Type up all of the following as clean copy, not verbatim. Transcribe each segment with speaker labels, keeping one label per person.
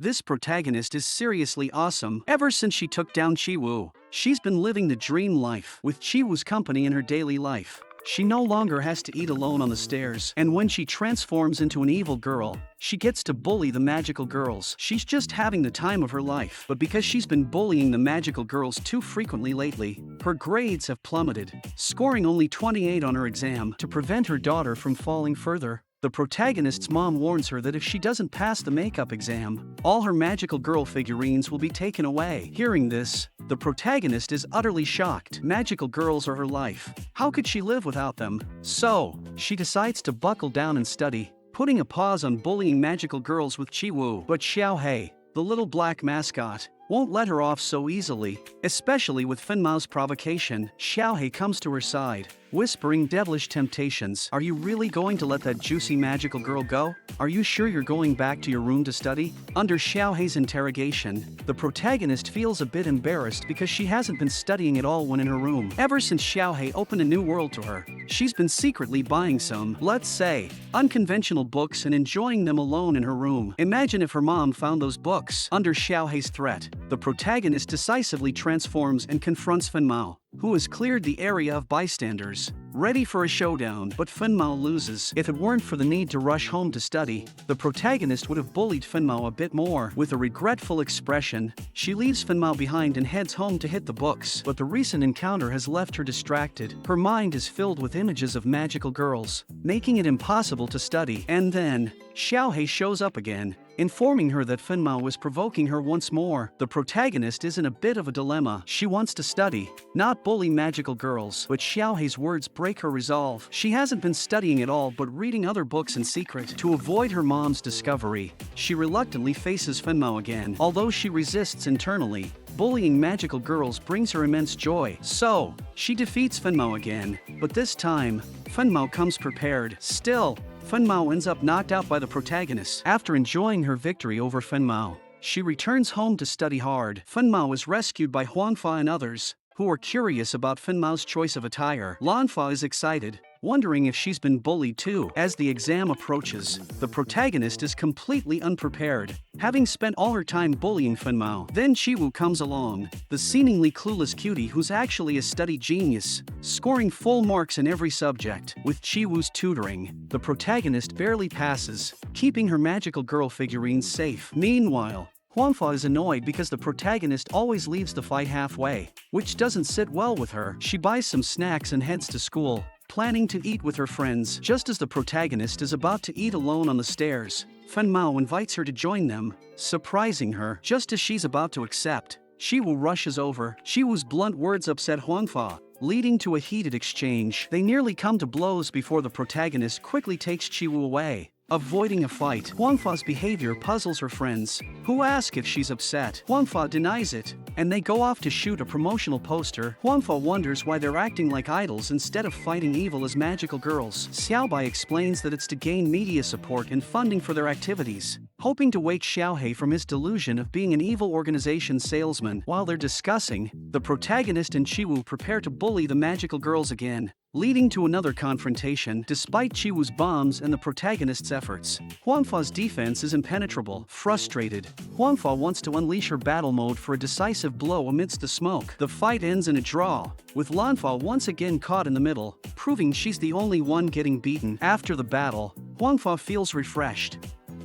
Speaker 1: This protagonist is seriously awesome. Ever since she took down Chiwoo, she's been living the dream life with Chiwoo's company in her daily life. She no longer has to eat alone on the stairs, and when she transforms into an evil girl, she gets to bully the magical girls. She's just having the time of her life, but because she's been bullying the magical girls too frequently lately, her grades have plummeted, scoring only 28 on her exam. To prevent her daughter from falling further, the protagonist's mom warns her that if she doesn't pass the makeup exam, all her magical girl figurines will be taken away. Hearing this, the protagonist is utterly shocked. Magical girls are her life. How could she live without them? So, she decides to buckle down and study, putting a pause on bullying magical girls with Chiwoo. But Xiaohei, the little black mascot, won't let her off so easily, especially with Finmao's provocation. Xiaohei comes to her side, whispering devilish temptations. Are you really going to let that juicy magical girl go? Are you sure you're going back to your room to study? Under Xiaohei's interrogation, the protagonist feels a bit embarrassed because she hasn't been studying at all when in her room. Ever since Xiaohei opened a new world to her, she's been secretly buying some, let's say, unconventional books and enjoying them alone in her room. Imagine if her mom found those books. Under Xiaohei's threat, the protagonist decisively transforms and confronts Finmao, who has cleared the area of bystanders, ready for a showdown. But Finmao loses. If it weren't for the need to rush home to study, the protagonist would have bullied Finmao a bit more. With a regretful expression, she leaves Finmao behind and heads home to hit the books. But the recent encounter has left her distracted. Her mind is filled with images of magical girls, making it impossible to study. And then, Xiaohei shows up again, informing her that Finmao was provoking her once more. The protagonist is in a bit of a dilemma. She wants to study, not bully magical girls, but Xiaohei's words break her resolve. She hasn't been studying at all but reading other books in secret. To avoid her mom's discovery, she reluctantly faces Finmao again. Although she resists internally, bullying magical girls brings her immense joy. So, she defeats Finmao again, but this time, Finmao comes prepared. Still, Finmao ends up knocked out by the protagonist. After enjoying her victory over Finmao, she returns home to study hard. Finmao is rescued by Huanfa and others, who are curious about Finmao's choice of attire. Lanfa is excited, wondering if she's been bullied too. As the exam approaches, the protagonist is completely unprepared, having spent all her time bullying Finmao. Then Chiwoo comes along, the seemingly clueless cutie who's actually a study genius, scoring full marks in every subject. With Chiwoo's tutoring, the protagonist barely passes, keeping her magical girl figurines safe. Meanwhile, Huanfa is annoyed because the protagonist always leaves the fight halfway, which doesn't sit well with her. She buys some snacks and heads to school, planning to eat with her friends. Just as the protagonist is about to eat alone on the stairs, Finmao invites her to join them, surprising her. Just as she's about to accept, Chiwoo rushes over. Chiwoo's blunt words upset Huanfa, leading to a heated exchange. They nearly come to blows before the protagonist quickly takes Chiwoo away. Avoiding a fight, Huanfa's behavior puzzles her friends, who ask if she's upset. Huanfa denies it, and they go off to shoot a promotional poster. Huanfa wonders why they're acting like idols instead of fighting evil as magical girls. Xiaobai explains that it's to gain media support and funding for their activities, hoping to wake Xiaohei from his delusion of being an evil organization salesman. While they're discussing, the protagonist and Chiwoo prepare to bully the magical girls again, leading to another confrontation. Despite Chiwoo's bombs and the protagonist's efforts, Huanfa's defense is impenetrable. Frustrated, Huanfa wants to unleash her battle mode for a decisive blow amidst the smoke. The fight ends in a draw, with Lanfa once again caught in the middle, proving she's the only one getting beaten. After the battle, Huanfa feels refreshed.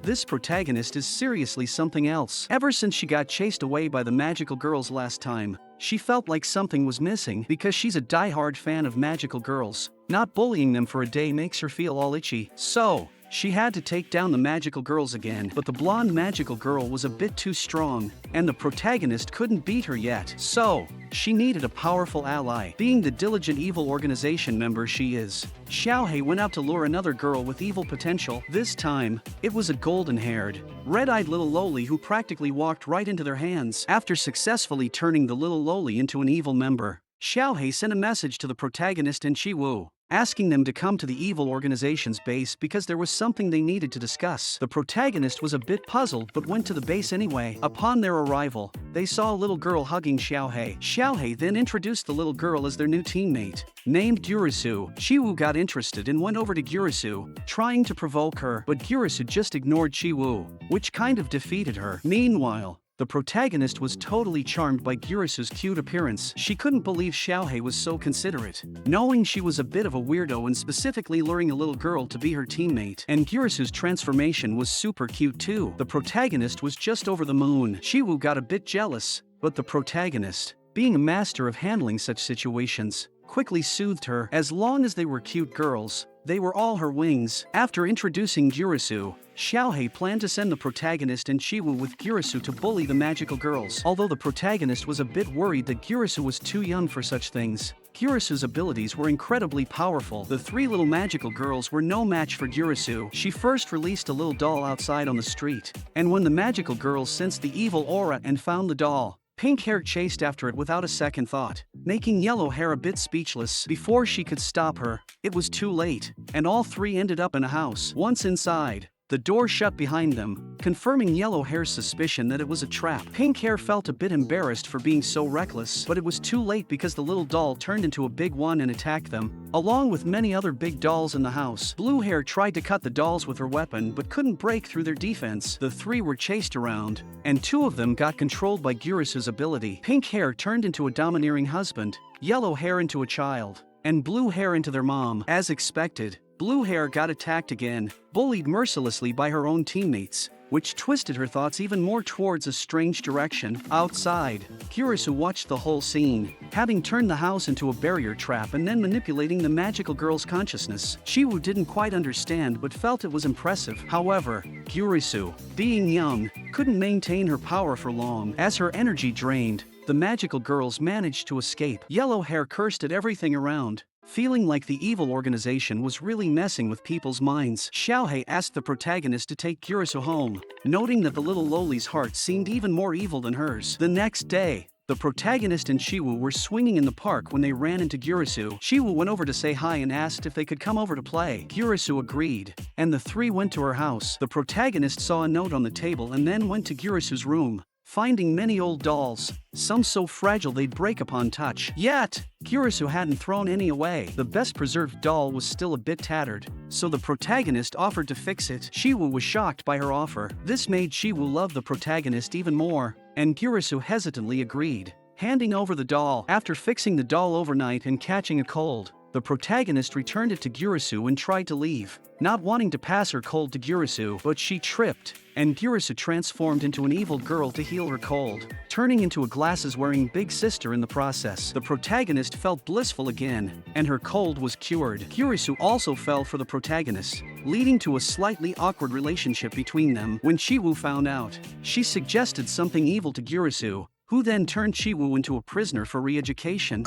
Speaker 1: This protagonist is seriously something else. Ever since she got chased away by the magical girls last time, she felt like something was missing. Because she's a die-hard fan of magical girls, not bullying them for a day makes her feel all itchy. So, she had to take down the magical girls again, but the blonde magical girl was a bit too strong, and the protagonist couldn't beat her yet. So, she needed a powerful ally. Being the diligent evil organization member she is, Xiaohei went out to lure another girl with evil potential. This time, it was a golden-haired, red-eyed little loli who practically walked right into their hands. After successfully turning the little loli into an evil member, Xiaohei sent a message to the protagonist and Chiwoo, asking them to come to the evil organization's base because there was something they needed to discuss. The protagonist was a bit puzzled but went to the base anyway. Upon their arrival, they saw a little girl hugging Xiaohei. Xiaohei then introduced the little girl as their new teammate, named Gurusu. Chiwu got interested and went over to Gurusu, trying to provoke her, but Gurusu just ignored Chiwu, which kind of defeated her. Meanwhile, the protagonist was totally charmed by Gurusu's cute appearance. She couldn't believe Xiaohei was so considerate, knowing she was a bit of a weirdo and specifically luring a little girl to be her teammate. And Gurusu's transformation was super cute too. The protagonist was just over the moon. Chiwu got a bit jealous, but the protagonist, being a master of handling such situations, quickly soothed her. As long as they were cute girls, they were all her wings. After introducing Gurusu, Xiaohei planned to send the protagonist and Chiwu with Gurusu to bully the magical girls. Although the protagonist was a bit worried that Gurusu was too young for such things, Gurusu's abilities were incredibly powerful. The three little magical girls were no match for Gurusu. She first released a little doll outside on the street, and when the magical girls sensed the evil aura and found the doll, Pink Hair chased after it without a second thought, making Yellow Hair a bit speechless. Before she could stop her, it was too late, and all three ended up in a house. Once inside, the door shut behind them, confirming Yellow Hair's suspicion that it was a trap. Pink Hair felt a bit embarrassed for being so reckless, but it was too late because the little doll turned into a big one and attacked them, along with many other big dolls in the house. Blue Hair tried to cut the dolls with her weapon but couldn't break through their defense. The three were chased around, and two of them got controlled by Gurusu's ability. Pink Hair turned into a domineering husband, Yellow Hair into a child, and Blue Hair into their mom. As expected, Blue Hair got attacked again, bullied mercilessly by her own teammates, which twisted her thoughts even more towards a strange direction. Outside, Gurusu watched the whole scene, having turned the house into a barrier trap and then manipulating the magical girl's consciousness. Chiwu didn't quite understand but felt it was impressive. However, Gurusu, being young, couldn't maintain her power for long. As her energy drained, the magical girls managed to escape. Yellow Hair cursed at everything around, feeling like the evil organization was really messing with people's minds. Xiaohei asked the protagonist to take Gurusu home, noting that the little loli's heart seemed even more evil than hers. The next day, the protagonist and Chiwu were swinging in the park when they ran into Gurusu. Chiwu went over to say hi and asked if they could come over to play. Gurusu agreed, and the three went to her house. The protagonist saw a note on the table and then went to Gurusu's room, finding many old dolls, some so fragile they'd break upon touch. Yet, Gurusu hadn't thrown any away. The best preserved doll was still a bit tattered, so the protagonist offered to fix it. Chiwu was shocked by her offer. This made Chiwu love the protagonist even more, and Gurusu hesitantly agreed, handing over the doll. After fixing the doll overnight and catching a cold, the protagonist returned it to Gurusu and tried to leave, not wanting to pass her cold to Gurusu, but she tripped, and Gurusu transformed into an evil girl to heal her cold, turning into a glasses-wearing big sister in the process. The protagonist felt blissful again, and her cold was cured. Gurusu also fell for the protagonist, leading to a slightly awkward relationship between them. When Chiwu found out, she suggested something evil to Gurusu, who then turned Chiwu into a prisoner for re-education.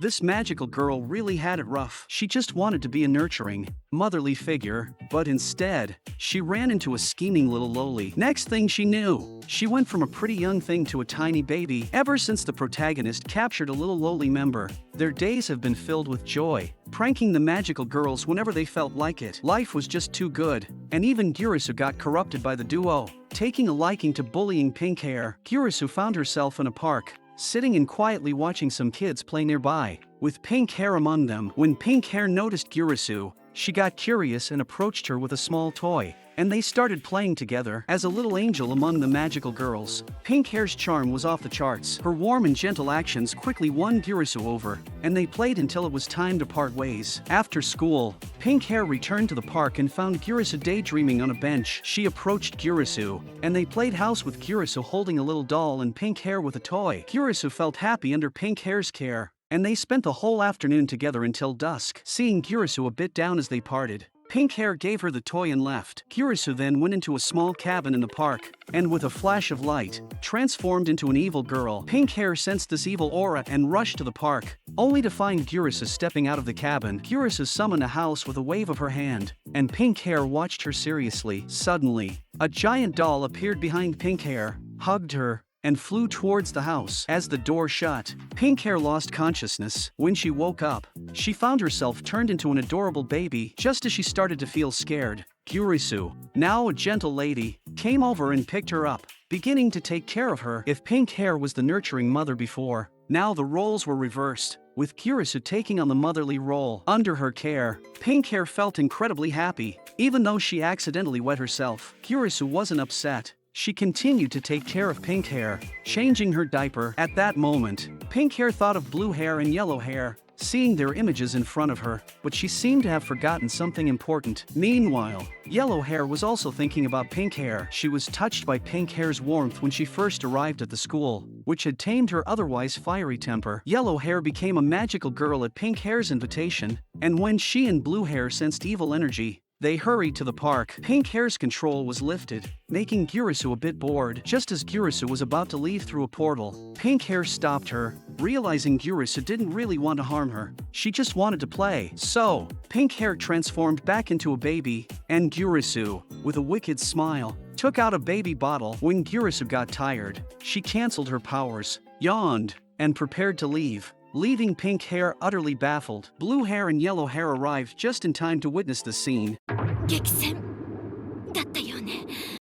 Speaker 1: This magical girl really had it rough. She just wanted to be a nurturing, motherly figure, but instead, she ran into a scheming little loli. Next thing she knew, she went from a pretty young thing to a tiny baby. Ever since the protagonist captured a little loli member, their days have been filled with joy, pranking the magical girls whenever they felt like it. Life was just too good, and even Gurusu got corrupted by the duo. Taking a liking to bullying Pink Hair, Gurusu found herself in a park, sitting and quietly watching some kids play nearby, with Pink Hair among them. When Pink Hair noticed Gurusu, she got curious and approached her with a small toy, and they started playing together. As a little angel among the magical girls, Pink Hair's charm was off the charts. Her warm and gentle actions quickly won Gurusu over, and they played until it was time to part ways. After school, Pink Hair returned to the park and found Gurusu daydreaming on a bench. She approached Gurusu, and they played house with Gurusu holding a little doll and Pink Hair with a toy. Gurusu felt happy under Pink Hair's care, and they spent the whole afternoon together until dusk. Seeing Gurusu a bit down as they parted, Pink Hair gave her the toy and left. Gurusu then went into a small cabin in the park, and with a flash of light, transformed into an evil girl. Pink Hair sensed this evil aura and rushed to the park, only to find Gurusu stepping out of the cabin. Gurusu summoned a house with a wave of her hand, and Pink Hair watched her seriously. Suddenly, a giant doll appeared behind Pink Hair, hugged her, and flew towards the house. As the door shut, pink hair lost consciousness. When she woke up, she found herself turned into an adorable baby just as she started to feel scared. Gurusu, now a gentle lady, came over and picked her up, beginning to take care of her. If pink hair was the nurturing mother before, now the roles were reversed, with Gurusu taking on the motherly role. Under her care, pink hair felt incredibly happy. Even though she accidentally wet herself, Gurusu wasn't upset. She continued to take care of pink hair, changing her diaper. At that moment, pink hair thought of blue hair and yellow hair, seeing their images in front of her, but she seemed to have forgotten something important. Meanwhile, yellow hair was also thinking about pink hair. She was touched by pink hair's warmth when she first arrived at the school, which had tamed her otherwise fiery temper. Yellow hair became a magical girl at pink hair's invitation, and when she and blue hair sensed evil energy, they hurried to the park. Pink hair's control was lifted, making Gurusu a bit bored. Just as Gurusu was about to leave through a portal, pink hair stopped her, realizing Gurusu didn't really want to harm her. She just wanted to play. So, pink hair transformed back into a baby, and Gurusu, with a wicked smile, took out a baby bottle. When Gurusu got tired, she canceled her powers, yawned, and prepared to leave, leaving pink hair utterly baffled. Blue hair and yellow hair arrived just in time to witness the scene.
Speaker 2: 激戦だったよね。